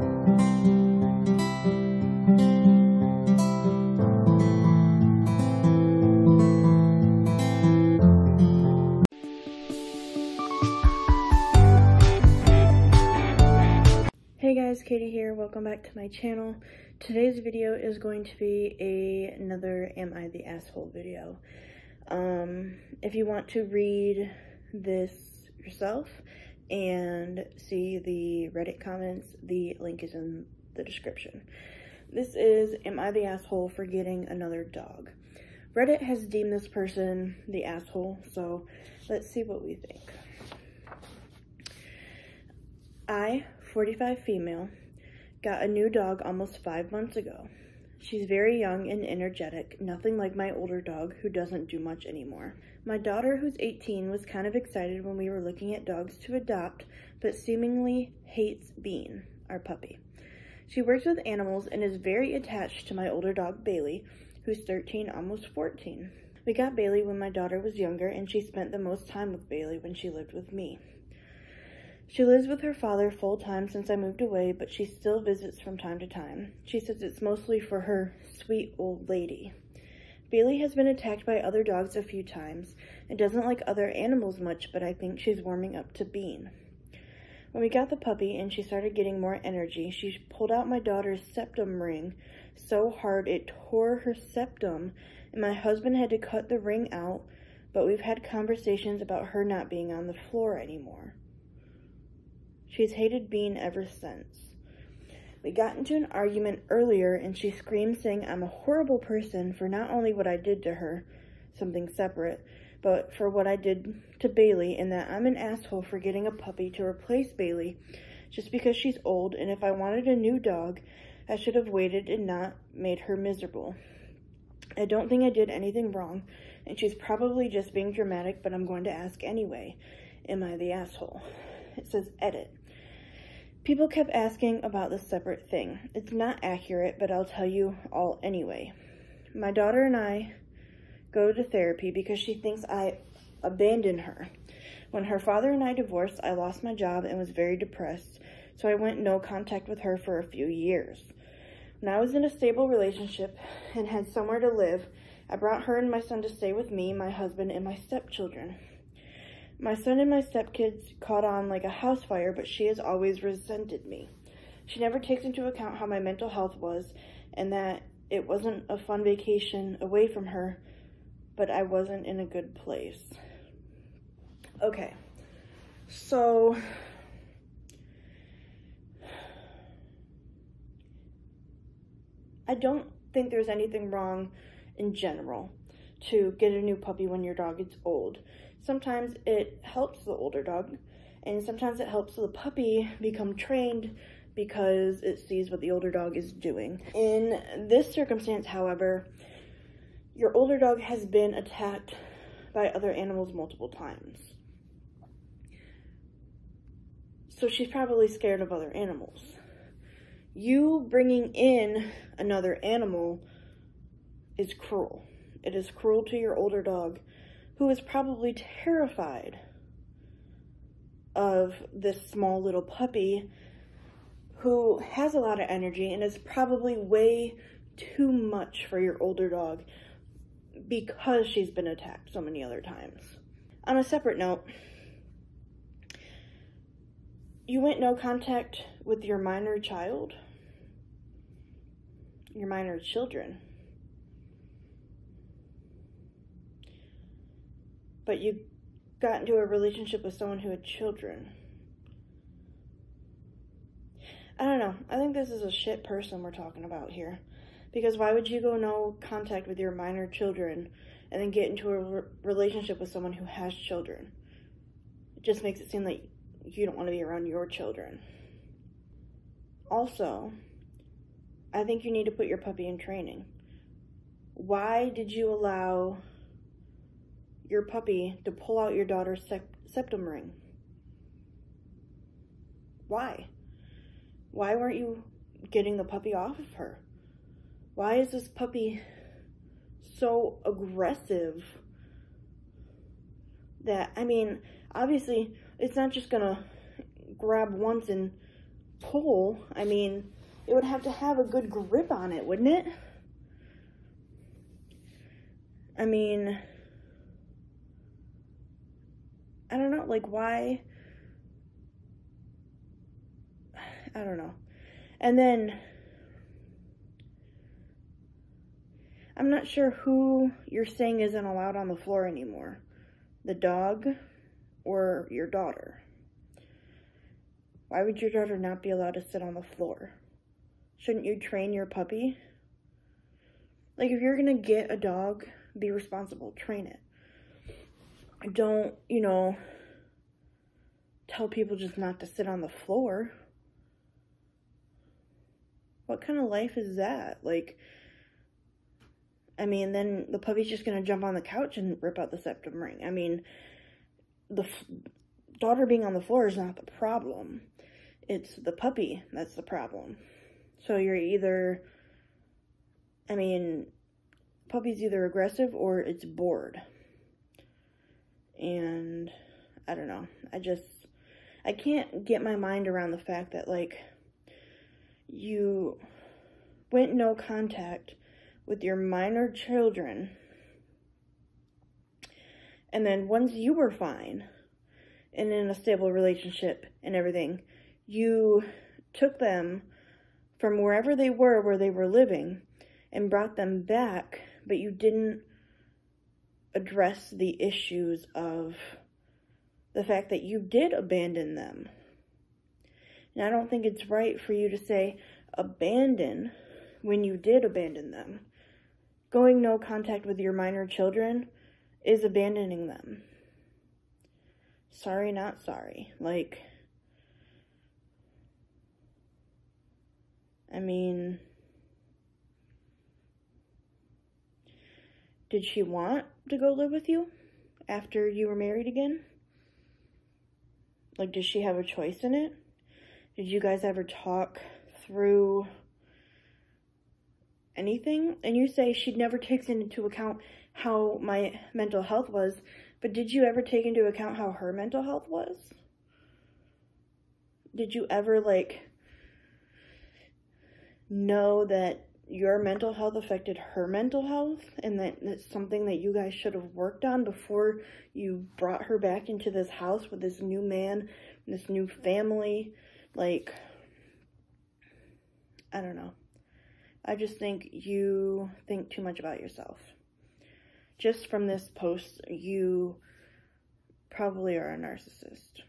Hey guys, Katie here. Welcome back to my channel. Today's video is going to be another Am I the Asshole video. If you want to read this yourself and see the Reddit comments, the link is in the description. This is Am I the Asshole for getting another dog? Reddit has deemed this person the asshole, so let's see what we think. I, 45 female, got a new dog almost 5 months ago. She's very young and energetic, nothing like my older dog who doesn't do much anymore. My daughter, who's 18, was kind of excited when we were looking at dogs to adopt, but seemingly hates Bean, our puppy. She works with animals and is very attached to my older dog, Bailey, who's 13, almost 14. We got Bailey when my daughter was younger, and she spent the most time with Bailey when she lived with me. She lives with her father full-time since I moved away, but she still visits from time to time. She says it's mostly for her sweet old lady. Bailey has been attacked by other dogs a few times and doesn't like other animals much, but I think she's warming up to Bean. When we got the puppy and she started getting more energy, she pulled out my daughter's septum ring so hard it tore her septum, and my husband had to cut the ring out, but we've had conversations about her not being on the floor anymore. She's hated Bean ever since. We got into an argument earlier and she screamed saying I'm a horrible person for not only what I did to her, something separate, but for what I did to Bailey, and that I'm an asshole for getting a puppy to replace Bailey just because she's old, and if I wanted a new dog, I should have waited and not made her miserable. I don't think I did anything wrong, and she's probably just being dramatic, but I'm going to ask anyway. Am I the asshole? It says edit. People kept asking about this separate thing. It's not accurate, but I'll tell you all anyway. My daughter and I go to therapy because she thinks I abandoned her. When her father and I divorced, I lost my job and was very depressed, so I went no contact with her for a few years. When I was in a stable relationship and had somewhere to live, I brought her and my son to stay with me, my husband, and my stepchildren. My son and my stepkids caught on like a house fire, but she has always resented me. She never takes into account how my mental health was and that it wasn't a fun vacation away from her, but I wasn't in a good place. Okay, so I don't think there's anything wrong in general to get a new puppy when your dog gets old. Sometimes it helps the older dog, and sometimes it helps the puppy become trained because it sees what the older dog is doing. In this circumstance, however, your older dog has been attacked by other animals multiple times. So she's probably scared of other animals. You bringing in another animal is cruel. It is cruel to your older dog, who is probably terrified of this small little puppy who has a lot of energy and is probably way too much for your older dog because she's been attacked so many other times. On a separate note, you went no contact with your minor child, your minor children. But you got into a relationship with someone who had children. I don't know. I think this is a shit person we're talking about here. Because why would you go no contact with your minor children and then get into a relationship with someone who has children? It just makes it seem like you don't want to be around your children. Also, I think you need to put your puppy in training. Why did you allow your puppy to pull out your daughter's septum ring? Why? Why weren't you getting the puppy off of her? Why is this puppy so aggressive that, I mean, obviously, it's not just gonna grab once and pull, I mean, it would have to have a good grip on it, wouldn't it? I mean, I don't know, like, why? I don't know. And then, I'm not sure who you're saying isn't allowed on the floor anymore. The dog or your daughter? Why would your daughter not be allowed to sit on the floor? Shouldn't you train your puppy? Like, if you're gonna get a dog, be responsible, train it. Don't, you know, tell people just not to sit on the floor. What kind of life is that? Like, I mean, then the puppy's just gonna jump on the couch and rip out the septum ring. I mean, the daughter being on the floor is not the problem. It's the puppy that's the problem. So you're either, I mean, puppy's either aggressive or it's bored. And I don't know. I can't get my mind around the fact that, like, you went no contact with your minor children, and then once you were fine and in a stable relationship and everything, you took them from wherever they were, where they were living, and brought them back, but you didn't address the issues of the fact that you did abandon them. And I don't think it's right for you to say abandon when you did abandon them. Going no contact with your minor children is abandoning them. Sorry, not sorry. Like, I mean, did she want to go live with you after you were married again? Like, did she have a choice in it? Did you guys ever talk through anything? And you say she'd never taken into account how my mental health was, but did you ever take into account how her mental health was? Did you ever, like, know that your mental health affected her mental health, and that it's something that you guys should have worked on before you brought her back into this house with this new man, this new family? Like, I don't know. I just think you think too much about yourself. Just from this post, you probably are a narcissist.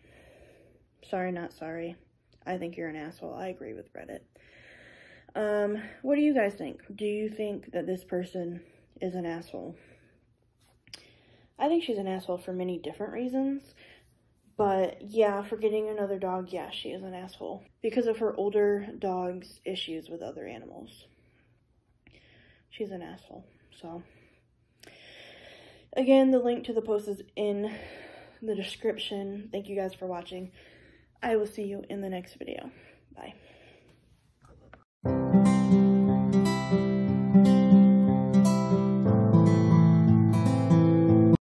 Sorry, not sorry. I think you're an asshole. I agree with Reddit. What do you guys think? Do you think that this person is an asshole? I think she's an asshole for many different reasons. But yeah, for getting another dog, yeah, she is an asshole. Because of her older dog's issues with other animals. She's an asshole. So, again, the link to the post is in the description. Thank you guys for watching. I will see you in the next video. Bye.